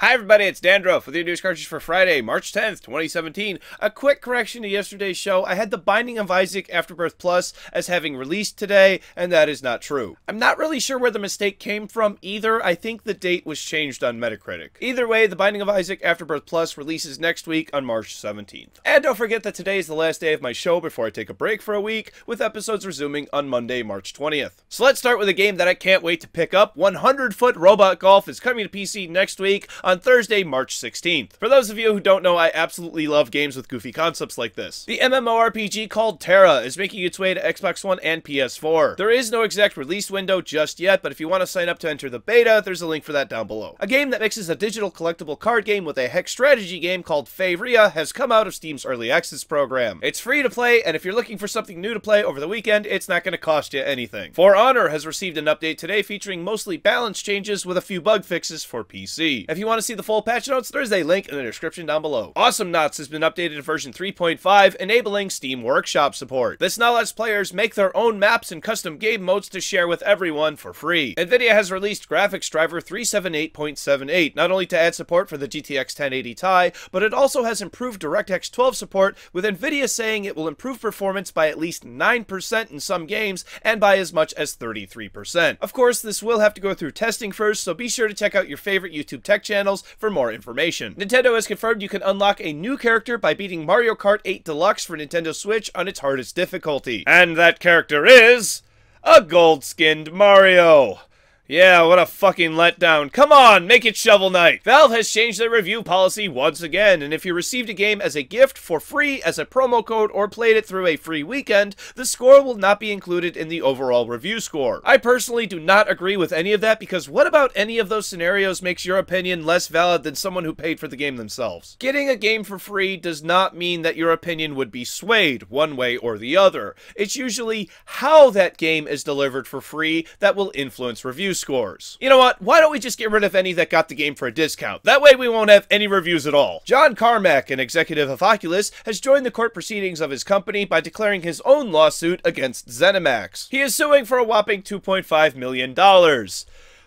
Hi everybody, it's Dandruff with your news cartridge for Friday, March 10th, 2017. A quick correction to yesterday's show. I had The Binding of Isaac Afterbirth Plus as having released today, and that is not true. I'm not really sure where the mistake came from either. I think the date was changed on Metacritic. Either way, The Binding of Isaac Afterbirth Plus releases next week on March 17th. And don't forget that today is the last day of my show before I take a break for a week, with episodes resuming on Monday, March 20th. So let's start with a game that I can't wait to pick up. 100-Foot Robot Golf is coming to PC next week on Thursday, March 16th. For those of you who don't know, I absolutely love games with goofy concepts like this. The MMORPG called Terra is making its way to Xbox One and PS4. There is no exact release window just yet, but if you want to sign up to enter the beta, there's a link for that down below. A game that mixes a digital collectible card game with a hex strategy game called Feyria has come out of Steam's Early Access program. It's free to play, and if you're looking for something new to play over the weekend, it's not going to cost you anything. For Honor has received an update today featuring mostly balance changes with a few bug fixes for PC. If you want to see the full patch notes, there's a link in the description down below. Awesomenauts has been updated to version 3.5, enabling Steam Workshop support. This now lets players make their own maps and custom game modes to share with everyone for free. NVIDIA has released graphics driver 378.78, not only to add support for the GTX 1080 Ti, but it also has improved DirectX 12 support, with NVIDIA saying it will improve performance by at least 9% in some games, and by as much as 33%. Of course, this will have to go through testing first, so be sure to check out your favorite YouTube tech channels for more information. Nintendo has confirmed you can unlock a new character by beating Mario Kart 8 Deluxe for Nintendo Switch on its hardest difficulty. And that character is a gold-skinned Mario. Yeah, what a fucking letdown. Come on, make it Shovel Knight! Valve has changed their review policy once again, and if you received a game as a gift for free as a promo code or played it through a free weekend, the score will not be included in the overall review score. I personally do not agree with any of that, because what about any of those scenarios makes your opinion less valid than someone who paid for the game themselves? Getting a game for free does not mean that your opinion would be swayed one way or the other. It's usually how that game is delivered for free that will influence review scores. You know what? Why don't we just get rid of any that got the game for a discount? That way we won't have any reviews at all. John Carmack, an executive of Oculus, has joined the court proceedings of his company by declaring his own lawsuit against ZeniMax. He is suing for a whopping $2.5 million.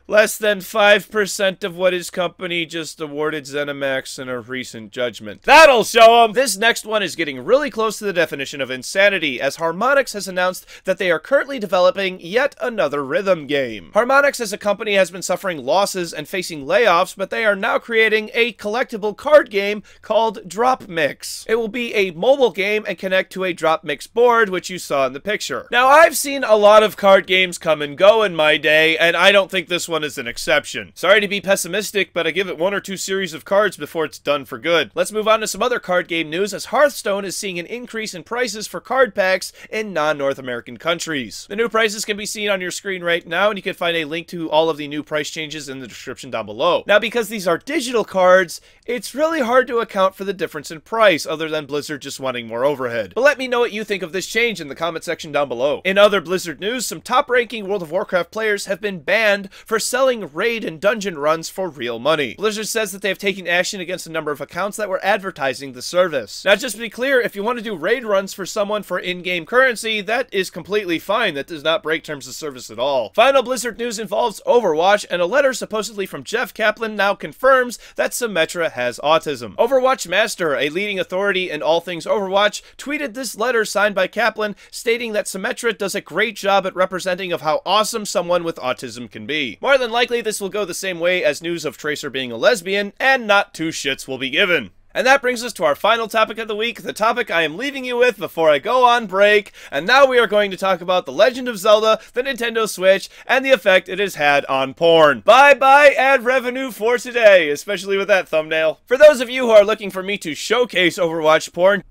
Less than 5% of what his company just awarded ZeniMax in a recent judgment. That'll show him! This next one is getting really close to the definition of insanity, as Harmonix has announced that they are currently developing yet another rhythm game. Harmonix as a company has been suffering losses and facing layoffs, but they are now creating a collectible card game called Drop Mix. It will be a mobile game and connect to a Drop Mix board, which you saw in the picture. Now, I've seen a lot of card games come and go in my day, and I don't think this one is an exception. Sorry to be pessimistic, but I give it one or two series of cards before it's done for good. Let's move on to some other card game news, as Hearthstone is seeing an increase in prices for card packs in non-North American countries. The new prices can be seen on your screen right now, and you can find a link to all of the new price changes in the description down below. Now, because these are digital cards, it's really hard to account for the difference in price, other than Blizzard just wanting more overhead. But let me know what you think of this change in the comment section down below. In other Blizzard news, some top-ranking World of Warcraft players have been banned for selling raid and dungeon runs for real money. Blizzard says that they have taken action against a number of accounts that were advertising the service. Now, just to be clear, if you want to do raid runs for someone for in-game currency, that is completely fine. That does not break terms of service at all. Final Blizzard news involves Overwatch, and a letter supposedly from Jeff Kaplan now confirms that Symmetra has autism. Overwatch Master, a leading authority in all things Overwatch, tweeted this letter signed by Kaplan, stating that Symmetra does a great job at representing of how awesome someone with autism can be. More than likely, this will go the same way as news of Tracer being a lesbian, and not two shits will be given. And that brings us to our final topic of the week, the topic I am leaving you with before I go on break, and now we are going to talk about The Legend of Zelda, the Nintendo Switch, and the effect it has had on porn. Bye-bye ad revenue for today, especially with that thumbnail. For those of you who are looking for me to showcase Overwatch porn,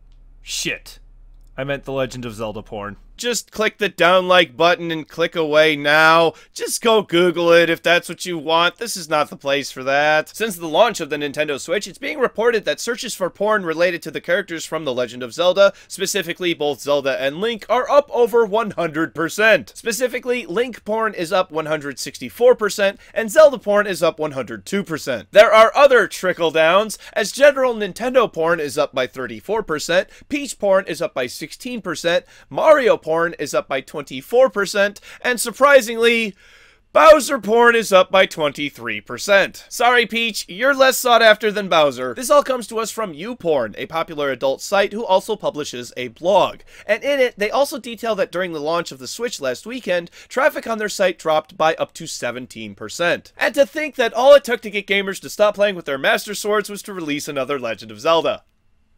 shit, I meant The Legend of Zelda porn. Just click the down like button and click away now. Just go Google it if that's what you want. This is not the place for that. Since the launch of the Nintendo Switch, it's being reported that searches for porn related to the characters from The Legend of Zelda, specifically both Zelda and Link, are up over 100%. Specifically, Link porn is up 164%, and Zelda porn is up 102%. There are other trickle-downs, as general Nintendo porn is up by 34%, Peach porn is up by 16%, Mario porn is up by 24%, and surprisingly, Bowser porn is up by 23%. Sorry, Peach, you're less sought after than Bowser. This all comes to us from YouPorn, a popular adult site who also publishes a blog. And in it, they also detail that during the launch of the Switch last weekend, traffic on their site dropped by up to 17%. And to think that all it took to get gamers to stop playing with their Master Swords was to release another Legend of Zelda.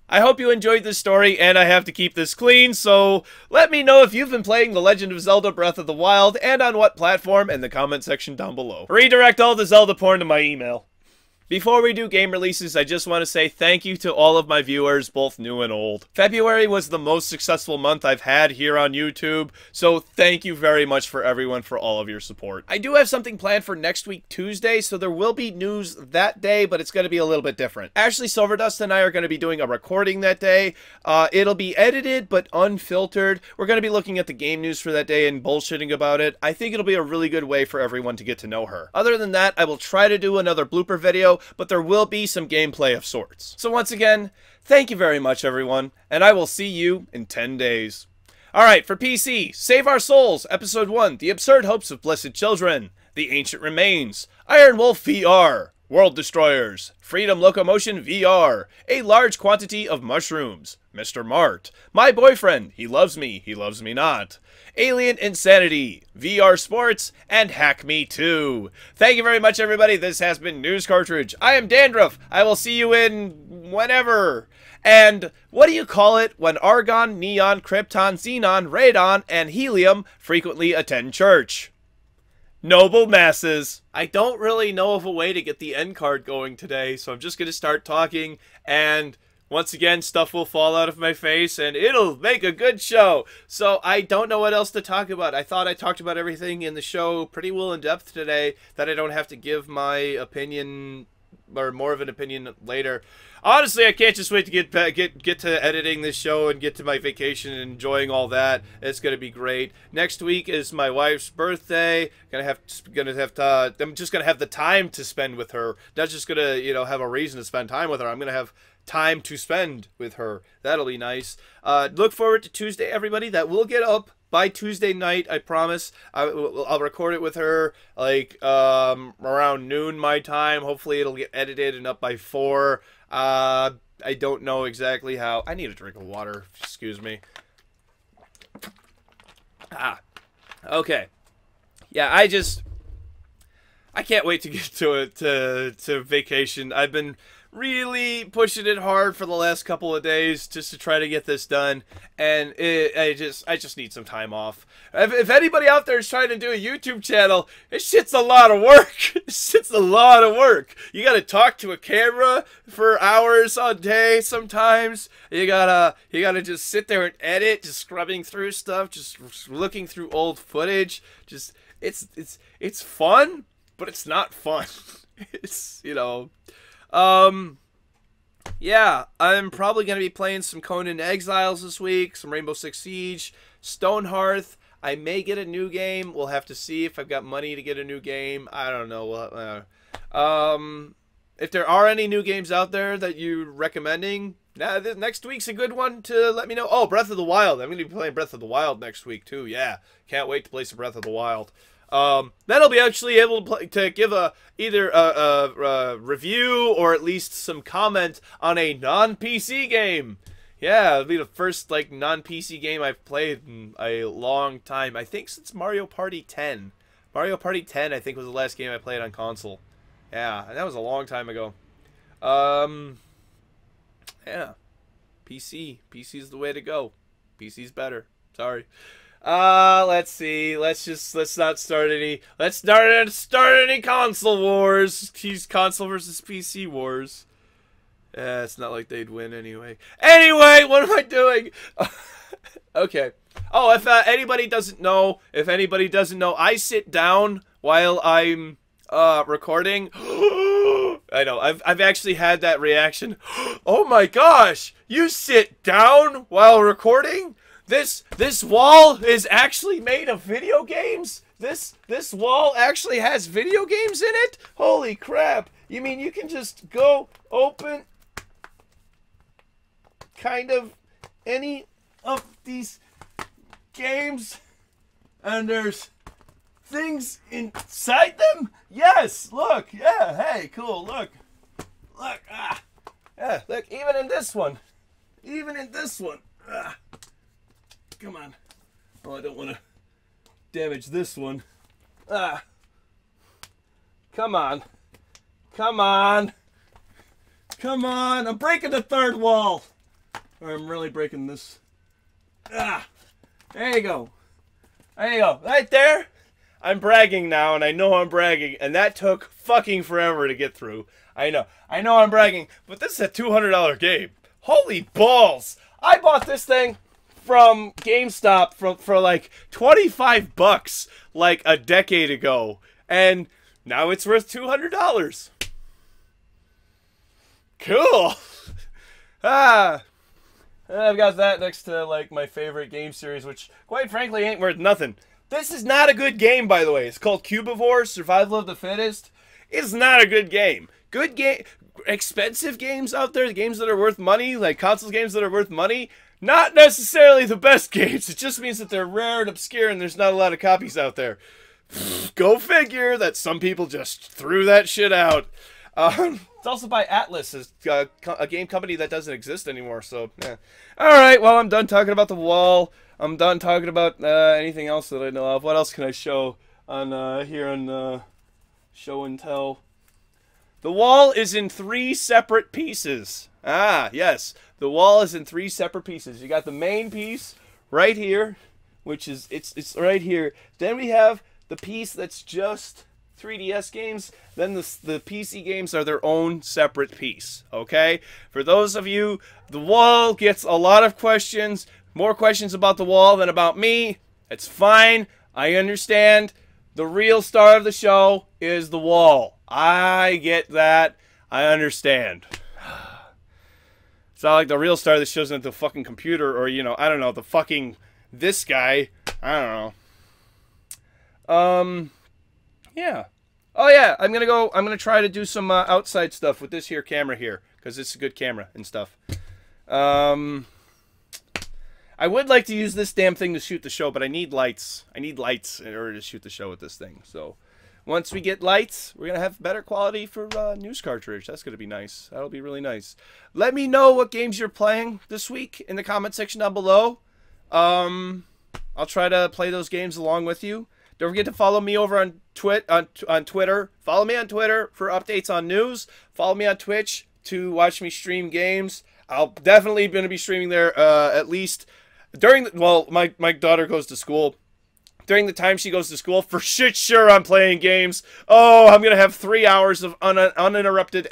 I hope you enjoyed this story, and I have to keep this clean, so let me know if you've been playing The Legend of Zelda Breath of the Wild, and on what platform in the comment section down below. Redirect all the Zelda porn to my email. Before we do game releases, I just want to say thank you to all of my viewers, both new and old. February was the most successful month I've had here on YouTube, so thank you very much for everyone for all of your support. I do have something planned for next week, Tuesday, so there will be news that day, but it's going to be a little bit different. Ashley Silverdust and I are going to be doing a recording that day. It'll be edited, but unfiltered. We're going to be looking at the game news for that day and bullshitting about it. I think it'll be a really good way for everyone to get to know her. Other than that, I will try to do another blooper video, but there will be some gameplay of sorts. So once again, thank you very much, everyone, and I will see you in 10 days. Alright, for PC, Save Our Souls, Episode 1, The Absurd Hopes of Blessed Children, The Ancient Remains, Iron Wolf VR, World Destroyers, Freedom Locomotion VR, A Large Quantity of Mushrooms, Mr. Mart, My Boyfriend, He Loves Me Not, Alien Insanity, VR Sports, and Hack Me 2. Thank you very much, everybody. This has been News Cartridge. I am Dandruff. I will see you in whenever. And what do you call it when argon, neon, krypton, xenon, radon, and helium frequently attend church? Noble masses. I don't really know of a way to get the end card going today, so I'm just going to start talking, and once again, stuff will fall out of my face, and it'll make a good show. So I don't know what else to talk about. I thought I talked about everything in the show pretty well in depth today, that I don't have to give my opinion, or more of an opinion later. Honestly, I can't just wait to get to editing this show and get to my vacation and enjoying all that. It's gonna be great. Next week is my wife's birthday. I'm just gonna have the time to spend with her. Not just gonna, have a reason to spend time with her. I'm gonna have time to spend with her. That'll be nice. Look forward to Tuesday, everybody. That will get up by Tuesday night, I promise. I'll record it with her like around noon my time. Hopefully it'll get edited and up by 4. I don't know exactly how. I need a drink of water. Excuse me. Okay. Yeah, I can't wait to get to vacation. I've been really pushing it hard for the last couple of days just to try to get this done, and I just need some time off. If anybody out there is trying to do a YouTube channel, this shit's a lot of work. This shit's a lot of work. You gotta talk to a camera for hours a day sometimes. You gotta just sit there and edit, just scrubbing through stuff, just looking through old footage. Just it's fun, but it's not fun. It's, yeah, I'm probably going to be playing some Conan Exiles this week, some Rainbow Six Siege, Stonehearth. I may get a new game. We'll have to see if I've got money to get a new game. I don't know. If there are any new games out there that you're recommending, next week's a good one to let me know. Oh, Breath of the Wild. I'm going to be playing Breath of the Wild next week, too. Yeah, can't wait to play some Breath of the Wild. Then I'll be actually able to give either a review or at least some comment on a non-PC game. Yeah, it'll be the first non-PC game I've played in a long time. I think since Mario Party 10. Mario Party 10, I think, was the last game I played on console. Yeah, and that was a long time ago. Yeah, PC. PC's the way to go. PC's better. Sorry. Let's see. Let's not start any. Let's start any console wars. Console versus PC wars. It's not like they'd win anyway. Anyway, what am I doing? Okay. Oh, if anybody doesn't know, I sit down while I'm recording. I know. I've actually had that reaction. Oh my gosh! You sit down while recording? This wall is actually made of video games? This wall actually has video games in it? Holy crap. You mean you can just go open kind of any of these games and there's things inside them? Yes, look, yeah, hey, cool, look. Look, yeah, look, even in this one. Come on. Oh, I don't want to damage this one. Come on. Come on. Come on. I'm breaking the third wall. Or I'm really breaking this. There you go. There you go. Right there. I'm bragging now, and I know I'm bragging, and that took fucking forever to get through. I know I'm bragging, but this is a $200 game. Holy balls! I bought this thing from GameStop for like $25 like a decade ago, and now it's worth $200. Cool. I've got that next to like my favorite game series, which quite frankly ain't worth nothing. This is not a good game, by the way. It's called Cubivore, Survival of the Fittest. It's not a good game. Good game, expensive games out there, the games that are worth money, like console games that are worth money, not necessarily the best games. It just means that they're rare and obscure and there's not a lot of copies out there. Go figure that some people just threw that shit out. It's also by Atlas, a game company that doesn't exist anymore, so, yeah. Alright, well, I'm done talking about The Wall. I'm done talking about anything else that I know of. What else can I show on here on Show and Tell? The Wall is in 3 separate pieces. Ah, yes. The Wall is in 3 separate pieces. You got the main piece right here, which is, it's right here. Then we have the piece that's just 3DS games, then the PC games are their own separate piece, okay? For those of you, The Wall gets a lot of questions, more questions about The Wall than about me. It's fine, I understand. The real star of the show is The Wall. I get that, I understand. It's not like the real star of the show's at the fucking computer or, you know, I don't know, the fucking, this guy, I don't know. Yeah. Oh yeah, I'm gonna try to do some outside stuff with this here camera here, because it's a good camera and stuff. I would like to use this damn thing to shoot the show, but I need lights. I need lights in order to shoot the show with this thing. So once we get lights, we're gonna have better quality for news cartridge. That's gonna be nice. That'll be really nice. Let me know what games you're playing this week in the comment section down below. I'll try to play those games along with you. Don't forget to follow me over on Twitter. Follow me on Twitter for updates on news. Follow me on Twitch to watch me stream games. I'll definitely going to be streaming there at least during well, my daughter goes to school. During the time she goes to school, for shit sure I'm playing games. Oh, I'm going to have 3 hours of uninterrupted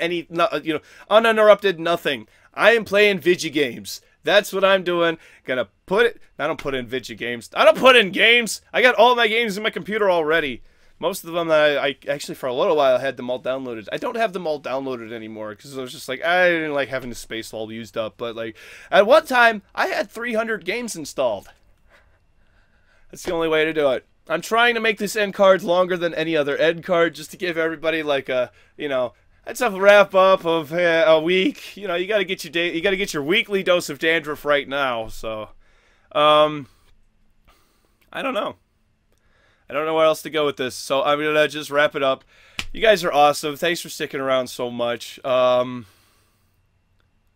uninterrupted nothing. I am playing video games. That's what I'm doing. Gonna put it. I don't put in video games. I don't put in games. I got all my games in my computer already. Most of them I actually for a little while had them all downloaded. I don't have them all downloaded anymore because I was just like I didn't like having the space all used up. But like at one time I had 300 games installed. That's the only way to do it. I'm trying to make this end card longer than any other end card just to give everybody like a that's a wrap up of a week. You know, you gotta get your weekly dose of dandruff right now. So, I don't know. I don't know where else to go with this. So I'm gonna just wrap it up. You guys are awesome. Thanks for sticking around so much.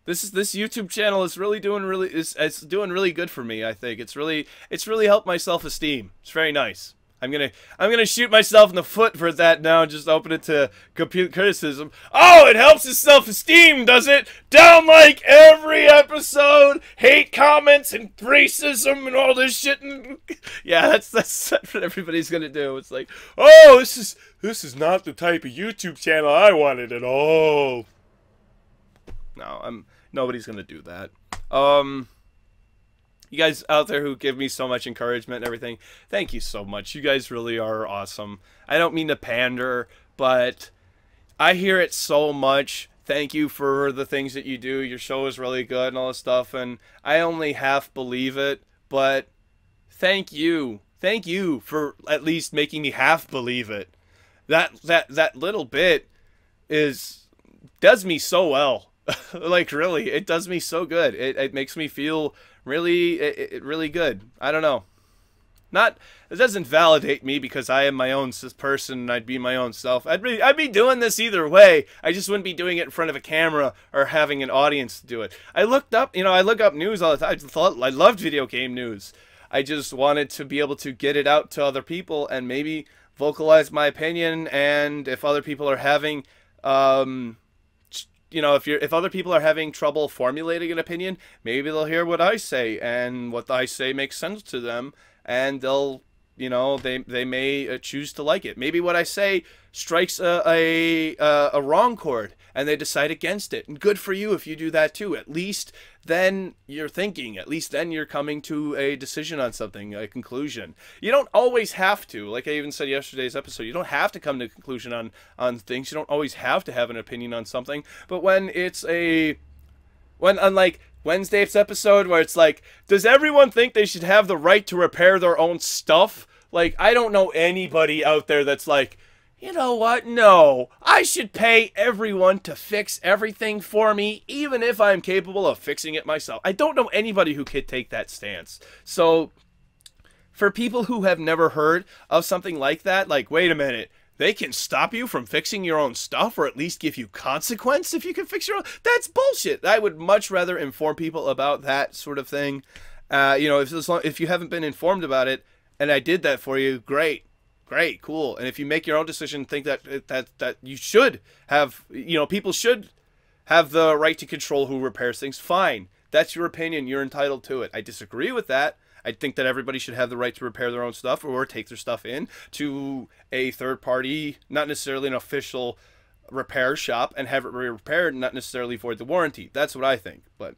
This YouTube channel is really doing really good for me. I think it's really helped my self-esteem. It's very nice. I'm gonna shoot myself in the foot for that now and just open it to compute criticism. Oh, it helps his self-esteem, does it? Down like every episode, hate comments and racism and all this shit. And yeah, that's what everybody's gonna do. It's like, oh, this is not the type of YouTube channel I wanted at all. No, nobody's gonna do that. You guys out there who give me so much encouragement and everything, thank you so much. You guys really are awesome. I don't mean to pander, but I hear it so much. Thank you for the things that you do. Your show is really good and all this stuff, and I only half believe it, but thank you. Thank you for at least making me half believe it. That little bit does me so well. Like, really, it does me so good. It makes me feel really good. I don't know. Not, it doesn't validate me because I am my own person and I'd be my own self. I'd be doing this either way. I just wouldn't be doing it in front of a camera or having an audience to do it. I looked up, I look up news all the time. I loved video game news. I just wanted to be able to get it out to other people and maybe vocalize my opinion. And if other people are having, if other people are having trouble formulating an opinion, maybe they'll hear what I say, and what I say makes sense to them, and they'll, they may choose to like it. Maybe what I say strikes a wrong chord, and they decide against it. And good for you if you do that too. At least then you're thinking. At least then you're coming to a decision on something, a conclusion. You don't always have to. Like I even said yesterday's episode, you don't have to come to a conclusion on things. You don't always have to have an opinion on something. But when it's unlike Wednesday's episode where it's like, does everyone think they should have the right to repair their own stuff? Like, I don't know anybody out there that's like, you know what? No, I should pay everyone to fix everything for me, even if I'm capable of fixing it myself. I don't know anybody who could take that stance. So, for people who have never heard of something like that, like, wait a minute, they can stop you from fixing your own stuff, or at least give you consequence if you can fix your own. That's bullshit. I would much rather inform people about that sort of thing. If you haven't been informed about it, and I did that for you, great, cool. And if you make your own decision, think that you should have, people should have the right to control who repairs things. Fine, that's your opinion. You're entitled to it. I disagree with that. I think that everybody should have the right to repair their own stuff or take their stuff in to a third party, not necessarily an official repair shop, and have it repaired, not necessarily void the warranty. That's what I think. But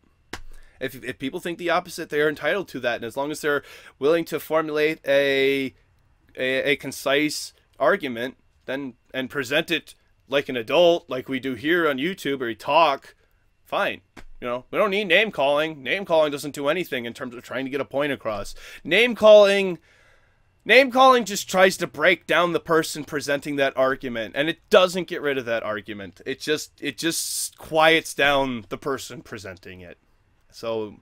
if people think the opposite, they are entitled to that. And as long as they're willing to formulate a concise argument and present it like an adult, like we do here on YouTube, or we talk, fine. We don't need name calling. Name calling doesn't do anything in terms of trying to get a point across. Name calling just tries to break down the person presenting that argument, and it doesn't get rid of that argument. It just quiets down the person presenting it. So,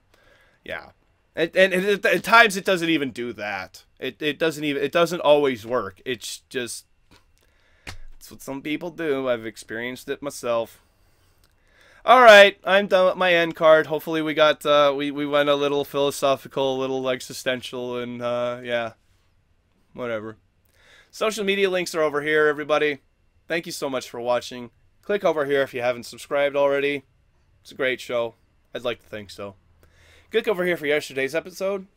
yeah. And at times it doesn't even do that. It doesn't always work. It's what some people do. I've experienced it myself. All right, I'm done with my end card. Hopefully we got we went a little philosophical, a little existential, and yeah, whatever. Social media links are over here, everybody. Thank you so much for watching. Click over here if you haven't subscribed already. It's a great show. I'd like to think so. Click over here for yesterday's episode.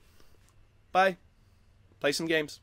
Bye. Play some games.